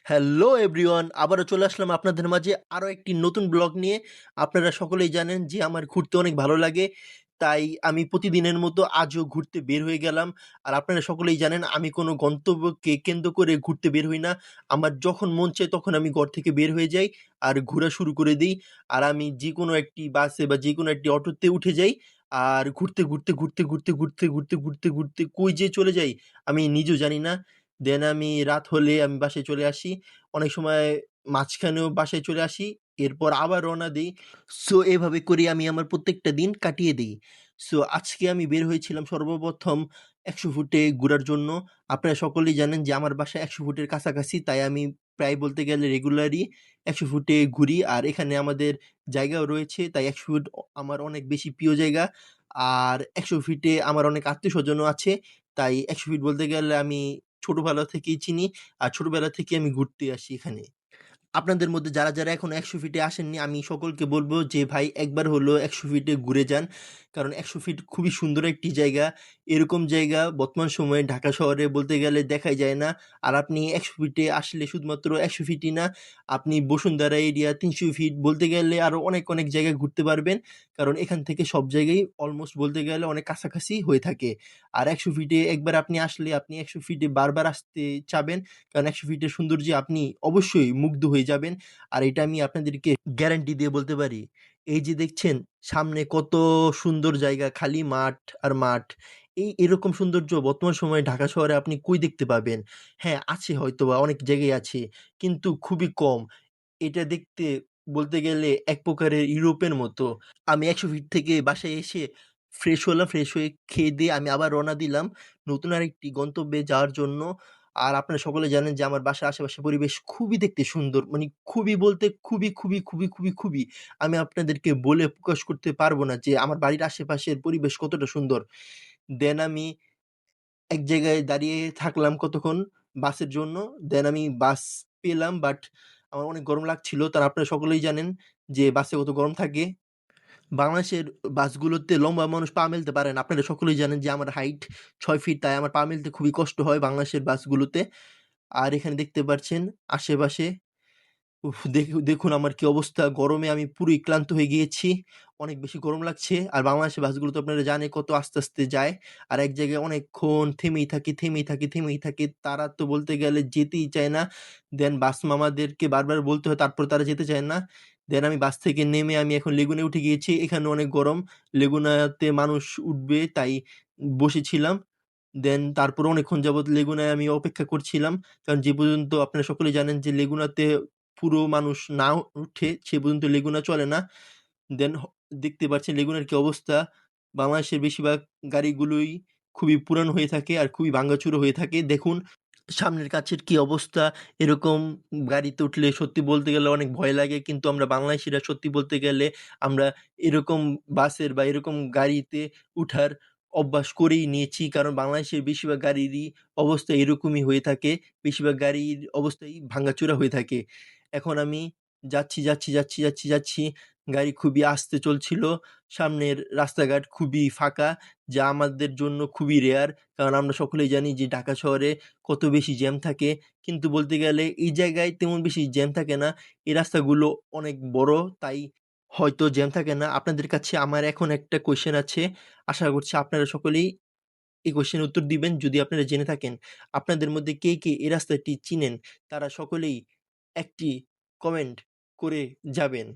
Hello everyone, আবারও চলে আসলাম আপনাদের মাঝে আরও একটি নতুন ব্লগ নিয়ে। আপনারা সকলেই জানেন যে আমার ঘুরতে অনেক ভালো লাগে, তাই আমি প্রতিদিনের মতো আজও ঘুরতে বের হয়ে গেলাম। আর আপনারা সকলেই জানেন আমি কোনো গন্তব্যকে কেন্দ্র করে ঘুরতে বের হই না। আমার যখন মন চায় তখন আমি ঘর থেকে বের হয়ে যাই আর ঘোরা শুরু করে দিই। আর আমি যে কোনো একটি বাসে বা যে কোনো একটি অটোতে উঠে যাই আর ঘুরতে ঘুরতে ঘুরতে ঘুরতে ঘুরতে ঘুরতে ঘুরতে ঘুরতে কই যে চলে যাই আমি নিজেও জানি না। দেন আমি রাত হলে আমি বাসায় চলে আসি। অনেক সময় মাঝখানেও বাসায় চলে আসি। এরপর আবার রওনা দেই। সো এভাবে করে আমি আমার প্রত্যেকটা দিন কাটিয়ে দেই। সো আজকে আমি বের হয়েছিলাম সর্বপ্রথম ১০০ ফুটে ঘুরার জন্য। আপনারা সকলেই জানেন যে আমার বাসা ১০০ ফুটের কাছাকাছি। তাই আমি প্রায় বলতে গেলে রেগুলারই ১০০ ফুটে ঘুরি। আর এখানে আমাদের জায়গাও রয়েছে। তাই ১০০ ফুট আমার অনেক বেশি প্রিয় জায়গা। আর ১০০ ফিটে আমার অনেক আত্মীয়স্বজনও আছে। তাই ১০০ ফিট বলতে গেলে আমি ছোটবেলা থেকেই চিনি। আর ছোটবেলা থেকে আমি ঘুরতে আসি এখানে। আপনাদের মধ্যে যারা এখনো ১০০ ফিটে আসেননি, আমি সকলকে বলব যে ভাই একবার হলেও ১০০ ফিটে ঘুরে যান। কারণ ১০০ ফিট খুবই সুন্দর একটি জায়গা। এরকম জায়গা বর্তমান সময়ে ঢাকা শহরে বলতে গেলে দেখাই যায় না। আর আপনি ১০০ ফিটে আসলে শুধুমাত্র ১০০ ফিটই না, আপনি বসুন্ধরা এরিয়া, ৩০০ ফিট বলতে গেলে আরো অনেক জায়গায় ঘুরতে পারবেন। কারণ এখান থেকে সব জায়গায় অলমোস্ট বলতে গেলে অনেক কাছাকাছি হয়ে থাকে। আর ১০০ ফিটে একবার আপনি আসলে আপনি ১০০ ফিটে বারবার আসতে চাবেন। কারণ ১০০ ফিটের সৌন্দর্যে আপনি অবশ্যই মুগ্ধ হয়ে যাবেন। আর এটা আমি আপনাদেরকে গ্যারান্টি দিয়ে বলতে পারি। এই যে দেখছেন সামনে কত সুন্দর জায়গা, খালি মাঠ আর মাঠ। এরকম সৌন্দর্য বর্তমান সময়ে ঢাকা শহরে আপনি কই দেখতে পাবেন? হ্যাঁ, আছে হয়তোবা অনেক জায়গায় আছে, কিন্তু খুবই কম। এটা দেখতে বলতে গেলে এক প্রকারের ইউরোপের মতো। আমি ১০০ ফিট থেকে বাসায় এসে ফ্রেশ হলাম। ফ্রেশ হয়ে খেয়ে-দেয়ে আমি আবার রওনা দিলাম নতুন আরেকটি গন্তব্যে যাওয়ার জন্য। আর আপনারা সকলে জানেন যে আমার বাসার আশেপাশের পরিবেশ খুবই দেখতে সুন্দর। মানে খুবই বলতে খুবই। আমি আপনাদেরকে বলে প্রকাশ করতে পারব না যে আমার বাড়ির আশেপাশের পরিবেশ কতটা সুন্দর। দেন আমি এক জায়গায় দাঁড়িয়ে থাকলাম কতক্ষণ বাসের জন্য। দেন আমি বাস পেলাম, বাট আমার অনেক গরম লাগছিল। আপনারা সকলেই জানেন যে বাসে কত গরম থাকে। বাংলাদেশের বাসগুলোতে লম্বা মানুষ পা মেলতে পারে না। আপনারা সকলেই জানেন যে আমার হাইট ৬ ফিট, তাই আমার পা মেলতে খুবই কষ্ট হয় বাংলাদেশের বাসগুলোতে। আর এখানে দেখতে পাচ্ছেন আশেপাশে দেখুন আমার কি অবস্থা। গরমে আমি পুরোই ক্লান্ত হয়ে গিয়েছি। অনেক বেশি গরম লাগছে। আর বাংলাদেশের বাসগুলো তো আপনারা জানেন কত আস্তে যায়। আর এক জায়গায় অনেকক্ষণ থেমেই থাকে। তারা তো বলতে গেলে যেতেই চায় না। দেন বাস মামাদেরকে বারবার বলতে হয়, তারপর তারা যেতে চায় না। দেন আমি বাস থেকে নেমে আমি এখন লেগুনায় উঠে গিয়েছি। এখানে অনেক গরম। লেগুনাতে মানুষ উঠবে তাই বসেছিলাম। দেন তারপরে অনেকক্ষণ যাবৎ লেগুনায় আমি অপেক্ষা করছিলাম। কারণ যে পর্যন্ত আপনারা সকলেই জানেন যে লেগুনাতে পুরো মানুষ না উঠে সে পর্যন্ত লেগুনা চলে না। দেন দেখতে পাচ্ছেন লেগুনার কি অবস্থা। বাংলাদেশের বেশিরভাগ গাড়িগুলোই খুবই পুরানো হয়ে থাকে আর খুবই ভাঙাচুরো হয়ে থাকে। দেখুন সামনের কাছের কি অবস্থা। এরকম গাড়িতে উঠলে সত্যি বলতে গেলে অনেক ভয় লাগে। কিন্তু আমরা বাংলাদেশিরা সত্যি বলতে গেলে আমরা এরকম বাসের বা এরকম গাড়িতে উঠার অভ্যাস করেই নিয়েছি। কারণ বাংলাদেশের বেশিরভাগ গাড়িরই অবস্থা এরকমই হয়ে থাকে। বেশিরভাগ গাড়ির অবস্থাই ভাঙাচোরা হয়ে থাকে। এখন আমি যাচ্ছি। গাড়ি খুবই আস্তে চলছিল। সামনের রাস্তাঘাট খুবই ফাঁকা, যা আমাদের জন্য খুবই রেয়ার। কারণ আমরা সকলেই জানি যে ঢাকা শহরে কত বেশি জ্যাম থাকে। কিন্তু বলতে গেলে এই জায়গায় তেমন বেশি জ্যাম থাকে না। এই রাস্তাগুলো অনেক বড়, তাই হয়তো জ্যাম থাকে না। আপনাদের কাছে আমার এখন একটা কোয়েশ্চেন আছে। আশা করছি আপনারা সকলেই এই কোয়েশ্চেনের উত্তর দিবেন যদি আপনারা জেনে থাকেন। আপনাদের মধ্যে কে এই রাস্তাটি চিনেন তারা সকলেই একটি কমেন্ট করে যাবেন।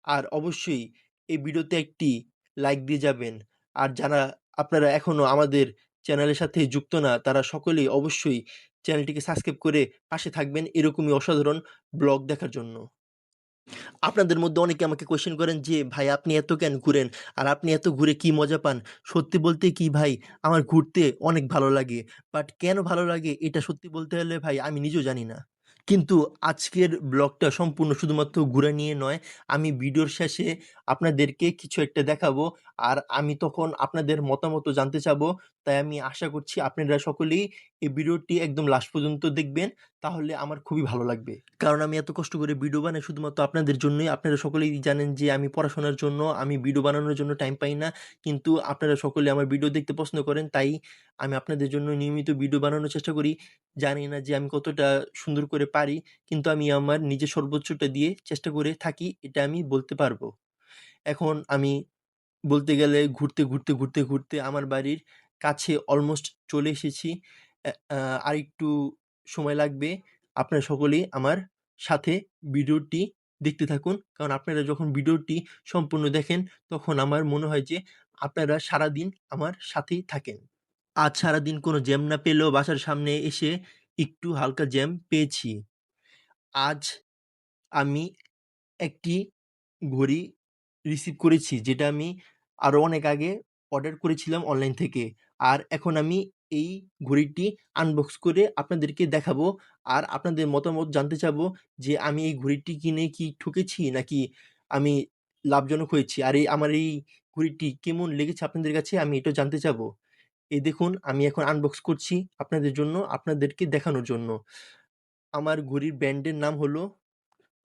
আর অবশ্যই এই ভিডিওতে একটি লাইক দিয়ে যাবেন। আর যারা আপনারা এখনো আমাদের চ্যানেলের সাথে যুক্ত না, তারা সকলেই অবশ্যই চ্যানেলটিকে সাবস্ক্রাইব করে পাশে থাকবেন এরকমই অসাধারণ ব্লগ দেখার জন্য। আপনাদের মধ্যে অনেকে আমাকে কোয়েশ্চেন করেন যে, "ভাই আপনি এত কেন ঘুরেন? আর আপনি এত ঘুরে কি মজা পান?" সত্যি বলতে কি ভাই, আমার ঘুরতে অনেক ভালো লাগে। বাট কেন ভালো লাগে এটা সত্যি বলতে গেলে ভাই আমি নিজেও জানি না। কিন্তু আজকের ব্লগটা সম্পূর্ণ শুধুমাত্র ঘোরা নিয়ে নয়। আমি ভিডিওর শেষে আপনাদেরকে কিছু একটা দেখাবো। আর আমি তখন আপনাদের মতামতও জানতে চাবো। তাই আমি আশা করছি আপনারা সকলেই এই ভিডিওটি একদম লাস্ট পর্যন্ত দেখবেন, তাহলে আমার খুবই ভালো লাগবে। কারণ আমি এত কষ্ট করে ভিডিও বানাই শুধুমাত্র আপনাদের জন্যই। আপনারা সকলেই জানেন যে আমি পড়াশোনার জন্য, আমি ভিডিও বানানোর জন্য টাইম পাই না। কিন্তু আপনারা সকলে আমার ভিডিও দেখতে পছন্দ করেন, তাই আমি আপনাদের জন্য নিয়মিত ভিডিও বানানোর চেষ্টা করি। জানি না যে আমি কতটা সুন্দর করে পারি, কিন্তু আমি আমার নিজের সর্বোচ্চটা দিয়ে চেষ্টা করে থাকি, এটা আমি বলতে পারবো। এখন আমি বলতে গেলে ঘুরতে আমার বাড়ির কাছে অলমোস্ট চলে এসেছি। অ্যা আ আরেকটু সময় লাগবে। আপনারা সকলেই আমার সাথে ভিডিওটি দেখতে থাকুন। কারণ আপনারা যখন ভিডিওটি সম্পূর্ণ দেখেন, তখন আমার মনে হয় যে আপনারা সারাদিন আমার সাথেই থাকেন। আজ সারাদিন কোনো জ্যাম না পেলেও বাসার সামনে এসে একটু হালকা জ্যাম পেয়েছি। আজ আমি একটি ঘড়ি রিসিভ করেছি, যেটা আমি আরো অনেক আগে অর্ডার করেছিলাম অনলাইন থেকে। আর এখন আমি এই ঘড়িটি আনবক্স করে আপনাদেরকে দেখাবো। আর আপনাদের মতামত জানতে চাবো যে আমি এই ঘড়িটি কিনে কি ঠকেছি নাকি আমি লাভজনক হয়েছি? আর আমার এই ঘড়িটি কেমন লেগেছে আপনাদের কাছে, আমি এটাও জানতে চাবো। এই দেখুন, আমি এখন আনবক্স করছি আপনাদের জন্য, আপনাদেরকে দেখানোর জন্য। আমার ঘড়ির ব্র্যান্ডের নাম হলো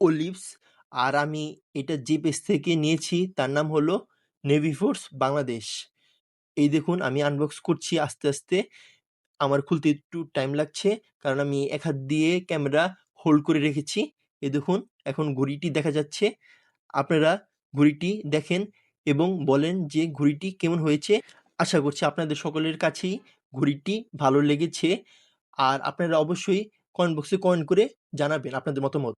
ওলিভস। আর আমি এটা যে পেজ থেকে নিয়েছি তার নাম হলো নেভি ফোর্স বাংলাদেশ। এই দেখুন, আমি আনবক্স করছি আস্তে। আমার খুলতে একটু টাইম লাগছে, কারণ আমি এক হাত দিয়ে ক্যামেরা হোল্ড করে রেখেছি। এই দেখুন, এখন ঘড়িটি দেখা যাচ্ছে। আপনারা ঘড়িটি দেখেন এবং বলেন যে ঘড়িটি কেমন হয়েছে। আশা করছি আপনাদের সকলের কাছেই ঘড়িটি ভালো লেগেছে। আর আপনারা অবশ্যই কমেন্ট বক্সে কমেন্ট করে জানাবেন আপনাদের মতামত।